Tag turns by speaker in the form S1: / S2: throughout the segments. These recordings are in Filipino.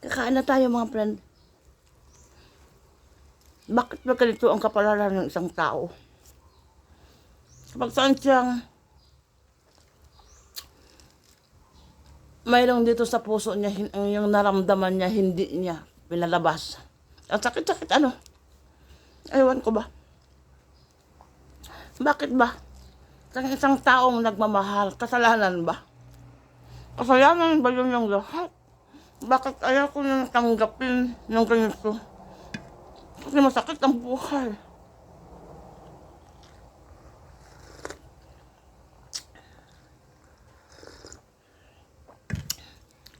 S1: Kakain na tayo mga friend. Bakit ba ganito ang kapalaran ng isang tao? Kapag saan siyang mayroong dito sa puso niya, yung naramdaman niya, hindi niya pinalabas. Ang sakit-sakit ano? Ewan ko ba? Bakit ba? Sa isang taong nagmamahal, kasalanan ba? Kasalanan ba yun yung lahat? Bakit ayaw ko nang tanggapin ng ganito? Kasi masakit ang buhay.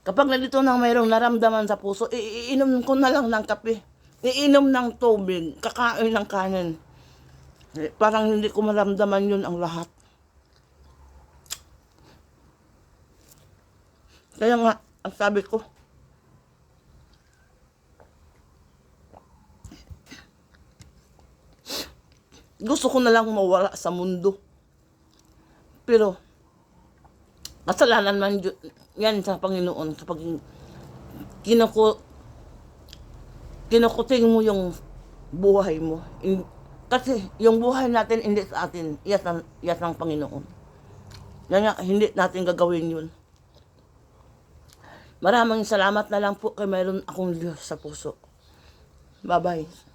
S1: Kapag nandito nang mayroong naramdaman sa puso, iinom ko na lang ng kape. Iinom ng tubig, kakain ng kanin. Parang hindi ko maramdaman yun ang lahat. Kaya nga, ang sabi ko, gusto ko na lang mawala sa mundo. Pero, kasalanan man yan sa Panginoon kapag kinukuting mo yung buhay mo. Kasi yung buhay natin hindi sa atin, iyas ng Panginoon. Kaya hindi natin gagawin yun. Maraming salamat na lang po kay mayroon akong Diyos sa puso. Bye-bye.